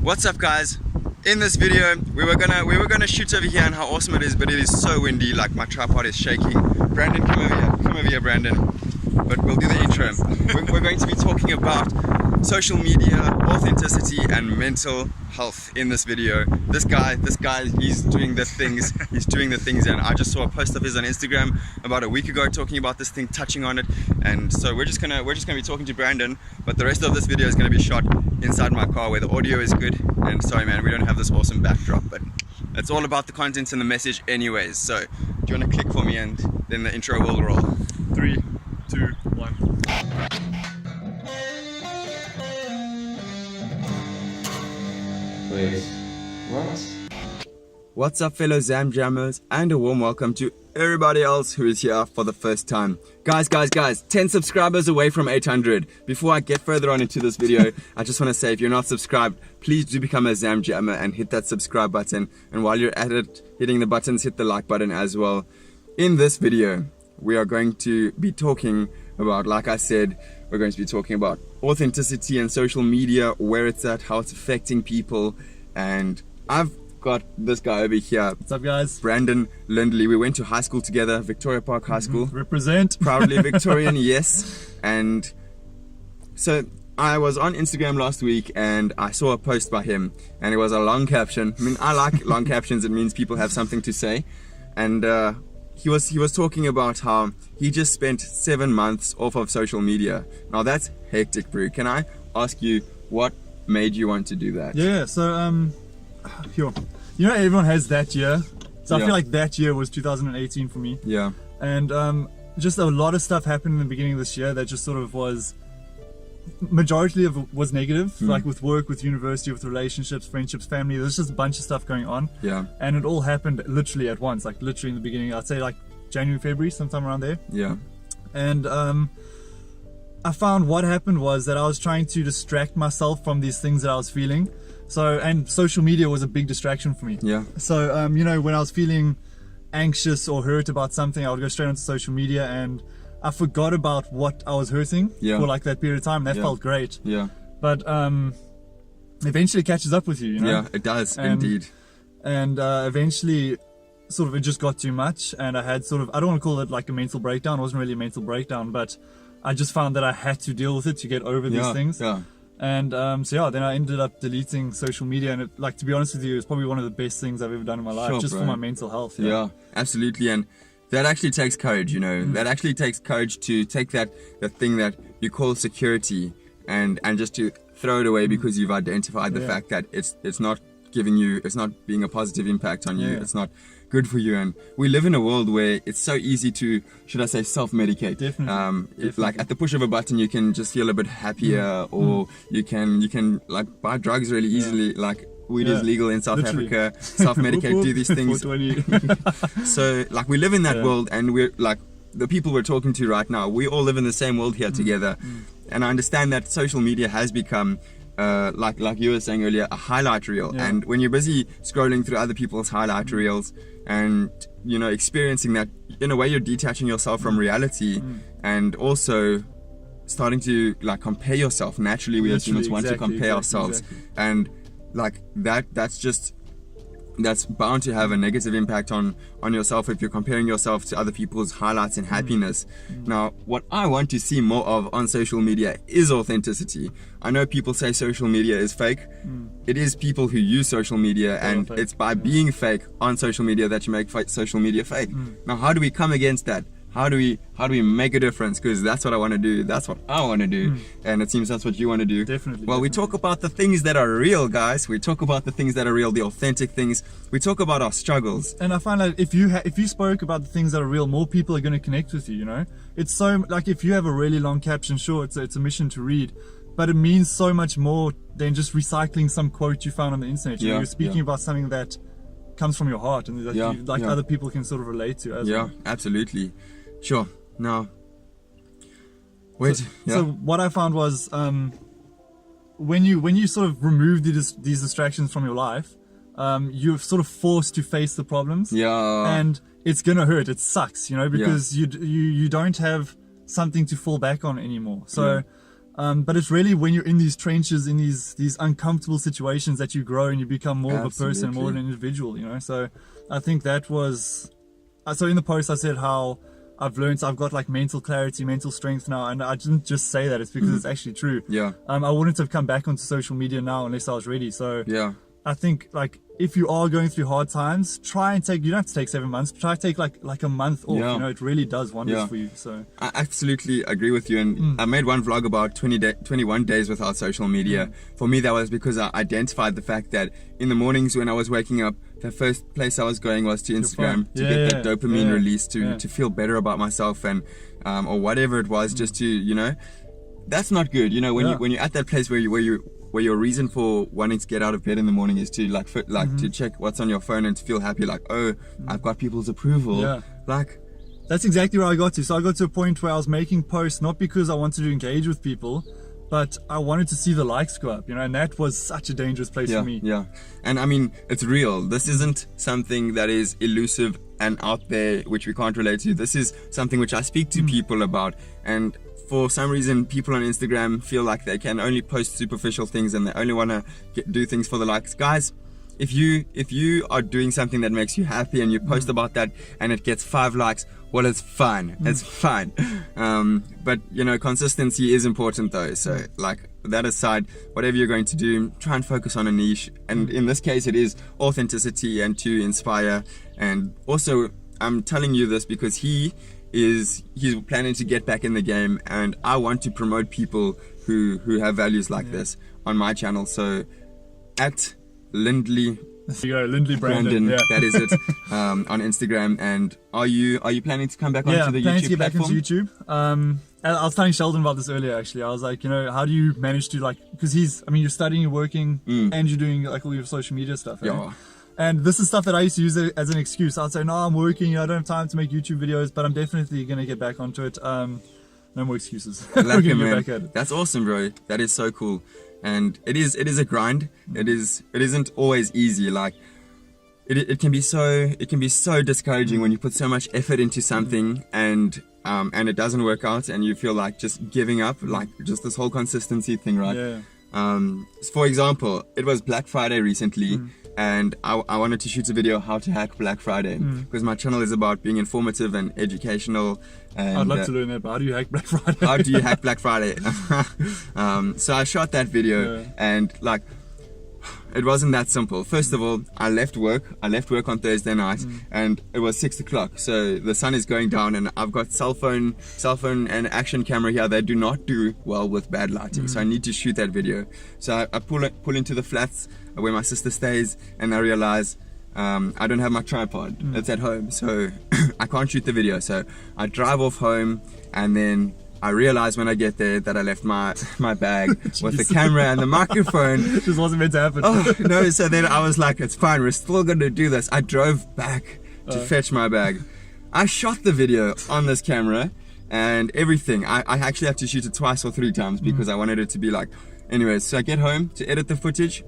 What's up, guys? In this video, we were gonna shoot over here and how awesome it is, but it is so windy, like my tripod is shaking. Brandon, come over here, Brandon. But we'll do the intro. We're going to be talking about social media, authenticity, and mental health in this video. This guy, he's doing the things. He's doing the things, and I just saw a post of his on Instagram about a week ago talking about this thing, touching on it. And so we're just gonna be talking to Brandon. But the rest of this video is gonna be shot inside my car where the audio is good. And sorry, man, we don't have this awesome backdrop, but it's all about the content and the message, anyways. So do you wanna click for me, and then the intro will roll? 3, 2, 1. Wait, what? What's up, fellow Zam Jammers, and a warm welcome to everybody else who is here for the first time. Guys, 10 subscribers away from 800. Before I get further on into this video, I just want to say, if you're not subscribed, please do become a Zam Jammer and hit that subscribe button. And while you're at it, hitting the buttons, hit the like button as well. In this video, we are going to be talking about, like I said, we're going to be talking about authenticity and social media, where it's at, how it's affecting people. And I've got this guy over here. What's up, guys? Brandon Lindley. We went to high school together, Victoria Park High School. Represent. Proudly Victorian, yes. And so I was on Instagram last week and I saw a post by him, and it was a long caption. I mean, I like long captions. It means people have something to say. And he was talking about how he just spent 7 months off of social media. Now that's hectic, bro. Can I ask you what made you want to do that? Yeah, so you know, everyone has that year. So I feel like that year was 2018 for me. Yeah. And just a lot of stuff happened in the beginning of this year that just sort of was, majority of it was negative, like with work, with university, with relationships, friendships, family. There's just a bunch of stuff going on. Yeah. And it all happened literally at once, like literally in the beginning. I'd say like January, February, sometime around there. Yeah. And I found what happened was that I was trying to distract myself from these things that I was feeling. So, and social media was a big distraction for me. Yeah. So, you know, when I was feeling anxious or hurt about something, I would go straight onto social media, and I forgot about what I was hurting for like that period of time. That felt great. Yeah. But eventually it catches up with you, you know? Yeah, it does, indeed. And eventually sort of it just got too much, and I had sort of, I don't want to call it like a mental breakdown. It wasn't really a mental breakdown, but I just found that I had to deal with it to get over these things. Yeah. And so yeah, then I ended up deleting social media, and it, like, to be honest with you, it's probably one of the best things I've ever done in my life, just for my mental health. Yeah, absolutely. And that actually takes courage, you know. That actually takes courage to take that thing that you call security and just to throw it away because you've identified the fact that it's not giving you, it's not being a positive impact on you. It's not good for you. And we live in a world where it's so easy to, should I say, self-medicate. Definitely. Like at the push of a button, you can just feel a bit happier, or you can like buy drugs really easily. Like weed is legal in South Africa. Self-medicate, do these things. So like we live in that world, and we're like the people we're talking to right now. We all live in the same world here together. And I understand that social media has become, like you were saying earlier, a highlight reel. And when you're busy scrolling through other people's highlight reels and, you know, experiencing that, in a way you're detaching yourself from reality, and also starting to like compare yourself. Naturally, we as humans want to compare ourselves, and like that's bound to have a negative impact on yourself if you're comparing yourself to other people's highlights and happiness. Now, what I want to see more of on social media is authenticity. I know people say social media is fake. It is people who use social media, and it's by being fake on social media that you make social media fake. Now, how do we come against that? How do we make a difference? Because that's what I want to do. That's what I want to do. And it seems that's what you want to do. Definitely. Well, we talk about the things that are real, guys. We talk about the things that are real, the authentic things. We talk about our struggles. And I find that if you spoke about the things that are real, more people are going to connect with you, you know? It's so, like, if you have a really long caption, sure, it's a mission to read, but it means so much more than just recycling some quote you found on the internet. You know, you're speaking about something that comes from your heart, and that other people can sort of relate to as well. Yeah, absolutely. Sure. Now, wait. So what I found was, when you sort of remove these distractions from your life, you're sort of forced to face the problems. Yeah. And it's gonna hurt. It sucks, you know, because you don't have something to fall back on anymore. So But it's really when you're in these trenches, in these uncomfortable situations, that you grow and you become more of a person, more an individual, you know. So I think that was, so in the post I said how I've learned, I've got like mental clarity, mental strength now, and I didn't just say that, it's because it's actually true. Yeah. I wouldn't have come back onto social media now unless I was ready. So yeah, I think like if you are going through hard times, try and take, you don't have to take 7 months, but try to take like a month off. Yeah. You know, it really does wonders for you. So I absolutely agree with you. And I made one vlog about 21 days without social media. For me, that was because I identified the fact that in the mornings when I was waking up, the first place I was going was to Instagram to get that dopamine release, to feel better about myself, and or whatever it was, just to, you know, that's not good. You know, when you're at that place where your reason for wanting to get out of bed in the morning is to to check what's on your phone and to feel happy, like, oh, I've got people's approval. Like, that's exactly where I got to. So I got to a point where I was making posts not because I wanted to engage with people, but I wanted to see the likes go up, you know, and that was such a dangerous place for me. Yeah, and I mean, it's real. This isn't something that is elusive and out there which we can't relate to. This is something which I speak to people about, and for some reason people on Instagram feel like they can only post superficial things and they only want to do things for the likes. Guys, if you are doing something that makes you happy and you post about that and it gets 5 likes, well, it's fun. It's fun. But you know, consistency is important though. So like, that aside, whatever you're going to do, try and focus on a niche. And in this case, it is authenticity and to inspire. And also, I'm telling you this because he's planning to get back in the game, and I want to promote people who have values like this on my channel. So at Lindley, there you go, Lindley Brandon, that is it, on Instagram. And are you planning to come back onto the planning YouTube to get platform? back into YouTube. I was telling Sheldon about this earlier actually. I was like, you know, how do you manage to, like, because you're studying, you're working, and you're doing like all your social media stuff, Yeah. And this is stuff that I used to use as an excuse. I'd say, no, I'm working, I don't have time to make YouTube videos, but I'm definitely going to get back onto it. No more excuses. We're gonna get back at it. That's awesome, bro. That is so cool. And it is a grind. It isn't always easy. Like, it can be so discouraging when you put so much effort into something and it doesn't work out and you feel like just giving up, like just this whole consistency thing, right? For example, it was Black Friday recently, and I wanted to shoot a video how to hack Black Friday, because my channel is about being informative and educational. And, I'd love to learn that, but how do you hack Black Friday? How do you hack Black Friday? So I shot that video, and like, it wasn't that simple. First of all, I left work on Thursday night, and it was 6 o'clock, so the sun is going down, and I've got cell phone and action camera here. They do not do well with bad lighting, so I need to shoot that video. So I pull into the flats where my sister stays, and I realize I don't have my tripod. It's at home, so I can't shoot the video. So I drive off home, and then I realize when I get there that I left my bag with the camera and the microphone. Just wasn't meant to happen. Oh no! So then I was like, it's fine, we're still gonna do this. I drove back to fetch my bag. I shot the video on this camera and everything. I actually had to shoot it twice or 3 times because I wanted it to be like, anyways. So I get home to edit the footage,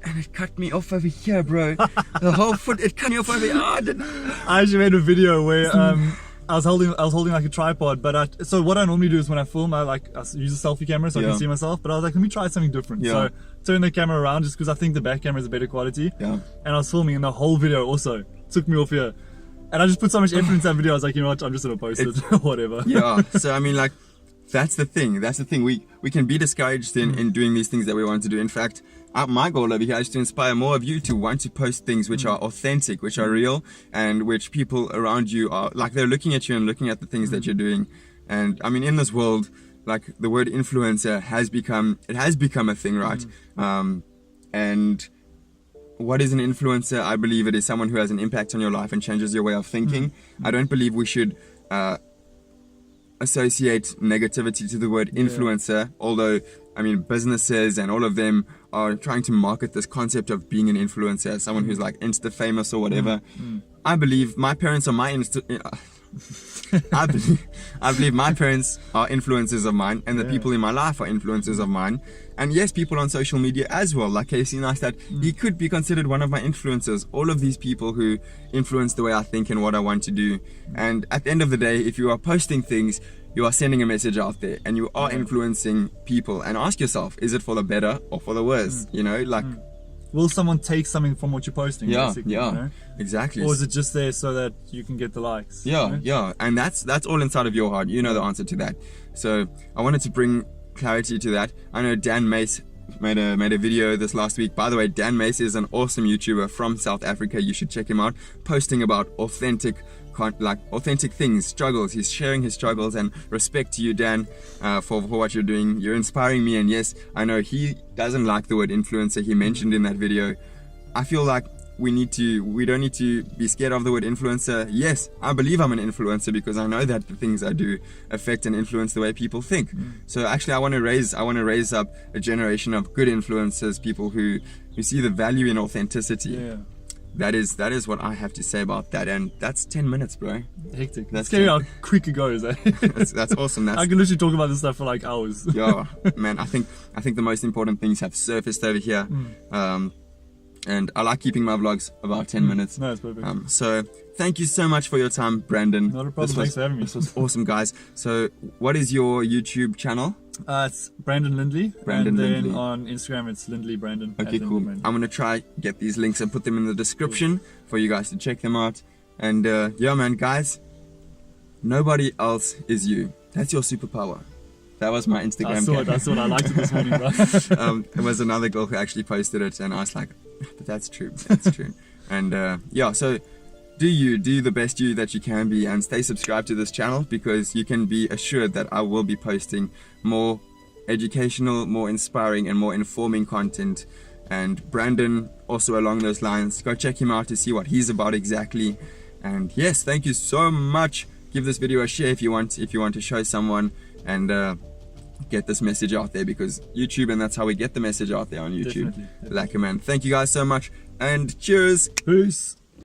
and it cut me off over here, bro. The whole it cut me off over here. Oh, I actually made a video where I was holding like a tripod, but so what I normally do is when I film, I use a selfie camera so I can see myself. But I was like, let me try something different. So turn the camera around just because I think the back camera is a better quality. And I was filming, and the whole video also took me off here. And I just put so much effort into that video. I was like, you know what, I'm just gonna post it, whatever. So I mean, like, that's the thing. We can be discouraged in doing these things that we want to do. In fact, my goal over here is to inspire more of you to want to post things which are authentic, which are real, and which people around you are like, they're looking at you and looking at the things that you're doing. And I mean, in this world, like, the word influencer has become a thing, right? And what is an influencer? I believe it is someone who has an impact on your life and changes your way of thinking. I don't believe we should associate negativity to the word influencer, although I mean, businesses and all of them are trying to market this concept of being an influencer, someone who's like insta famous or whatever. I believe my parents are I believe my parents are influencers of mine, and the people in my life are influencers of mine. And yes, people on social media as well, like Casey Neistat, he could be considered one of my influencers. All of these people who influence the way I think and what I want to do. And at the end of the day, if you are posting things, you are sending a message out there and you are influencing people. And ask yourself, is it for the better or for the worse? You know, like Will someone take something from what you're posting? yeah, basically, yeah, you know? exactly. Or is it just there so that you can get the likes? Yeah, you know? yeah, and that's all inside of your heart. You know the answer to that. So I wanted to bring clarity to that. I know Dan Mace made a video this last week. By the way, Dan Mace is an awesome YouTuber from South Africa. You should check him out. Posting about authentic things, struggles. He's sharing his struggles, and respect to you, Dan, for what you're doing. You're inspiring me, and yes, I know he doesn't like the word influencer. He mentioned in that video. I feel like we don't need to be scared of the word influencer. Yes, I believe I'm an influencer because I know that the things I do affect and influence the way people think. So actually I want to raise up a generation of good influencers, people who see the value in authenticity. Yeah. That is what I have to say about that, and that's 10 minutes, bro. Hectic. That's It's scary how quick it goes, eh? That's awesome. I can literally talk about this stuff for like hours. Yeah, man. I think the most important things have surfaced over here. And I like keeping my vlogs about 10 minutes. No, it's perfect. So thank you so much for your time, Brandon. Not a problem. Thanks for having me. This was awesome, guys. So what is your YouTube channel? It's Brandon Lindley. Brandon and then Lindley. on Instagram, it's Lindley Brandon. Okay, cool. Brandon. I'm gonna try get these links and put them in the description for you guys to check them out. And yeah, man, guys, nobody else is you. That's your superpower. That was my Instagram. That's what I liked it this morning, bro. It was another girl who actually posted it, and I was like, but that's true. That's true. And yeah, so do the best you that you can be, and stay subscribed to this channel, because you can be assured that I will be posting more educational, more inspiring, and more informing content. And Brandon also along those lines. Go check him out to see what he's about exactly. And yes, thank you so much. Give this video a share if you want to show someone, and get this message out there, because YouTube, and that's how we get the message out there on YouTube. Definitely. Like, man, thank you guys so much, and cheers. Peace.